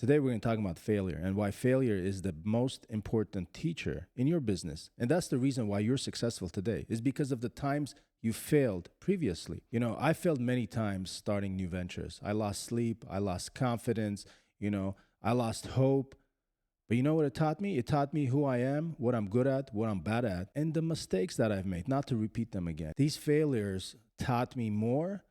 Today, we're going to talk about failure and why failure is the most important teacher in your business. And that's the reason why you're successful today, is because of the times you failed previously. I failed many times starting new ventures. I lost sleep, I lost confidence, I lost hope. But you know what it taught me? It taught me who I am, what I'm good at, what I'm bad at, and the mistakes that I've made, not to repeat them again. These failures taught me more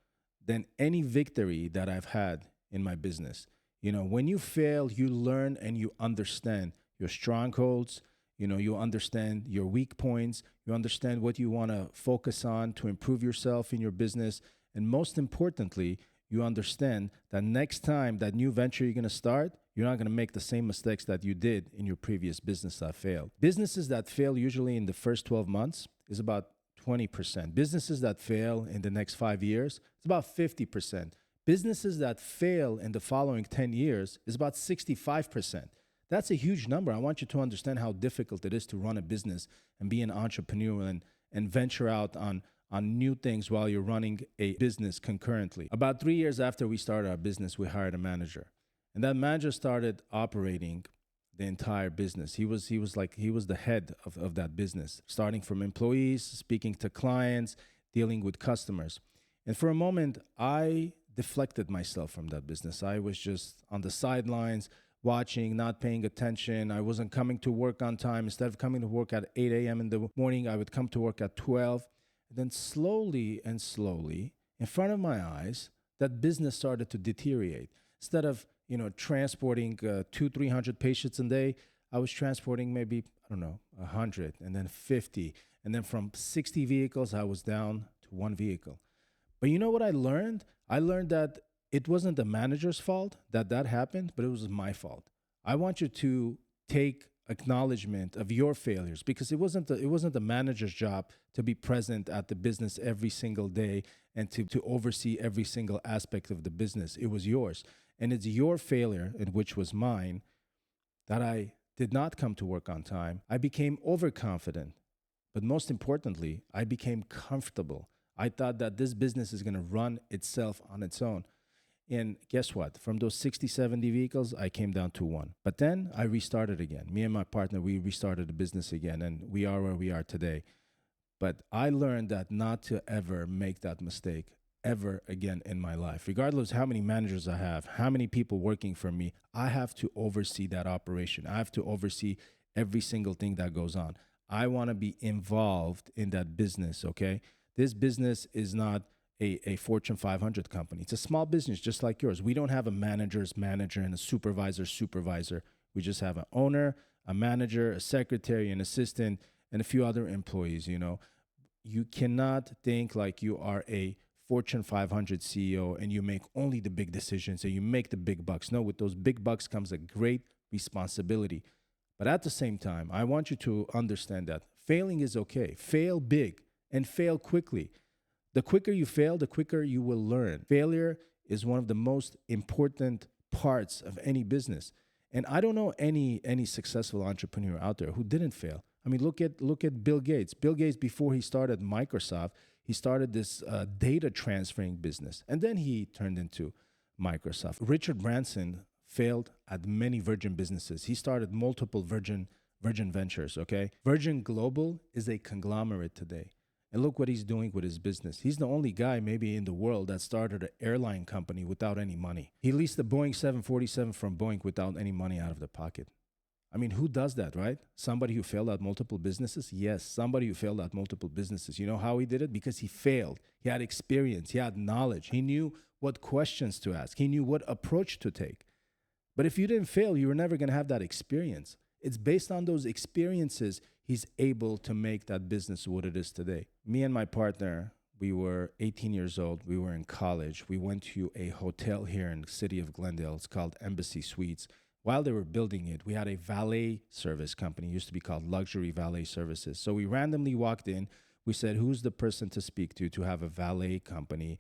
than any victory that I've had in my business. When you fail, you learn and you understand your strongholds. You understand your weak points. You understand what you want to focus on to improve yourself in your business. And most importantly, you understand that next time that new venture you're going to start, you're not going to make the same mistakes that you did in your previous business that failed. Businesses that fail usually in the first 12 months is about 20%. Businesses that fail in the next 5 years, it's about 50%. Businesses that fail in the following 10 years is about 65%. That's a huge number. I want you to understand how difficult it is to run a business and be an entrepreneur and venture out on new things while you're running a business concurrently. About 3 years after we started our business, we hired a manager. And that manager started operating the entire business. He was the head of that business, starting from employees, speaking to clients, dealing with customers. And for a moment, I deflected myself from that business. I was just on the sidelines, watching, not paying attention. I wasn't coming to work on time. Instead of coming to work at 8 a.m. in the morning, I would come to work at 12. And then slowly and slowly, in front of my eyes, that business started to deteriorate. Instead of transporting 200-300 patients a day, I was transporting maybe 100, and then 50, and then from 60 vehicles, I was down to one vehicle. But you know what I learned? I learned that it wasn't the manager's fault that happened, but it was my fault. I want you to take acknowledgement of your failures, because it wasn't the manager's job to be present at the business every single day and to oversee every single aspect of the business. It was yours. And it's your failure, and which was mine, that I did not come to work on time. I became overconfident. But most importantly, I became comfortable. I thought that this business is going to run itself on its own. And guess what? From those 60, 70 vehicles, I came down to one. But then I restarted again. Me and my partner, we restarted the business again, and we are where we are today. But I learned that not to ever make that mistake ever again in my life. Regardless of how many managers I have, how many people working for me, I have to oversee that operation. I have to oversee every single thing that goes on. I want to be involved in that business, okay? This business is not a Fortune 500 company. It's a small business just like yours. We don't have a manager's manager and a supervisor's supervisor. We just have an owner, a manager, a secretary, an assistant, and a few other employees, You cannot think like you are a Fortune 500 CEO and you make only the big decisions and you make the big bucks. No, with those big bucks comes a great responsibility. But at the same time, I want you to understand that failing is okay. Fail big and fail quickly. The quicker you fail, the quicker you will learn. Failure is one of the most important parts of any business. And I don't know any successful entrepreneur out there who didn't fail. I mean, look at Bill Gates. Bill Gates, before he started Microsoft, he started this data transferring business, and then he turned into Microsoft. Richard Branson failed at many Virgin businesses. He started multiple Virgin ventures, okay? Virgin Global is a conglomerate today. And look what he's doing with his business. He's the only guy maybe in the world that started an airline company without any money. He leased the Boeing 747 from Boeing without any money out of the pocket. I mean, who does that, right? Somebody who failed at multiple businesses? Yes, somebody who failed at multiple businesses. You know how he did it? Because he failed. He had experience. He had knowledge. He knew what questions to ask. He knew what approach to take. But if you didn't fail, you were never going to have that experience. It's based on those experiences he's able to make that business what it is today. Me and my partner, we were 18 years old. We were in college. We went to a hotel here in the city of Glendale. It's called Embassy Suites. While they were building it, we had a valet service company. It used to be called Luxury Valet Services. So we randomly walked in. We said, who's the person to speak to have a valet company,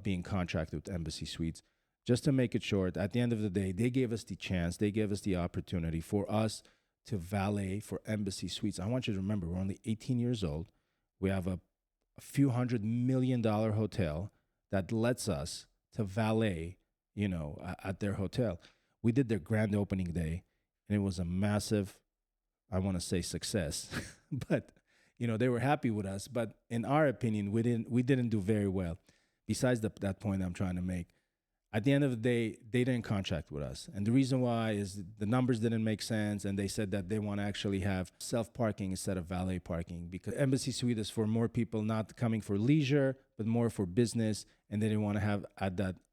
being contracted with Embassy Suites? Just to make it short, at the end of the day, they gave us the chance. They gave us the opportunity for us to valet for Embassy Suites. I want you to remember, we're only 18 years old. We have a few $100 million hotel that lets us to valet, at their hotel. We did their grand opening day, and it was a massive, I want to say, success. But they were happy with us. But in our opinion, we didn't do very well. Besides that point I'm trying to make, at the end of the day, they didn't contract with us. And the reason why is the numbers didn't make sense. And they said that they want to actually have self-parking instead of valet parking, because Embassy Suite is for more people not coming for leisure, but more for business. And they didn't want to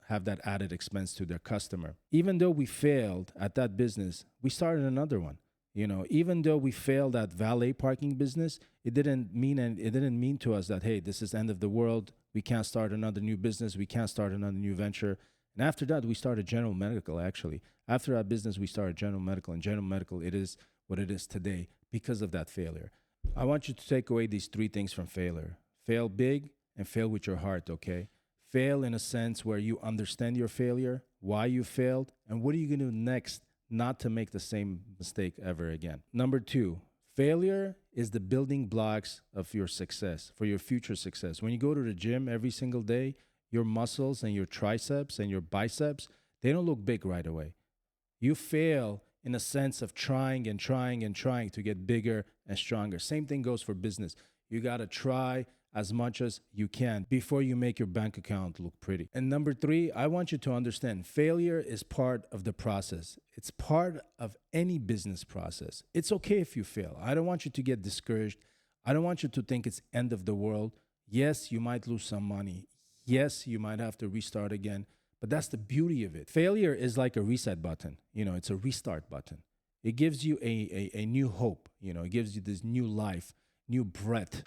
have that added expense to their customer. Even though we failed at that business, we started another one. Even though we failed at valet parking business, it didn't mean to us that, hey, this is the end of the world. We can't start another new business. We can't start another new venture. And after that, we started General Medical, actually. After that business, we started General Medical. And General Medical, it is what it is today because of that failure. I want you to take away these 3 things from failure. Fail big and fail with your heart, okay? Fail in a sense where you understand your failure, why you failed, and what are you going to do next not to make the same mistake ever again. Number 2, failure is the building blocks of your success, for your future success. When you go to the gym every single day, your muscles and your triceps and your biceps, they don't look big right away. You fail in a sense of trying and trying and trying to get bigger and stronger. Same thing goes for business. You got to try as much as you can before you make your bank account look pretty. And number 3, I want you to understand failure is part of the process. It's part of any business process. It's okay if you fail. I don't want you to get discouraged. I don't want you to think it's end of the world. Yes, you might lose some money. Yes, you might have to restart again, but that's the beauty of it. Failure is like a reset button. It's a restart button. It gives you a new hope. It gives you this new life, new breath,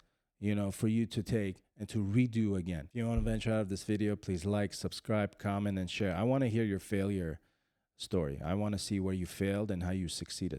for you to take and to redo again. If you want to venture out of this video, please like, subscribe, comment, and share. I want to hear your failure story. I want to see where you failed and how you succeeded.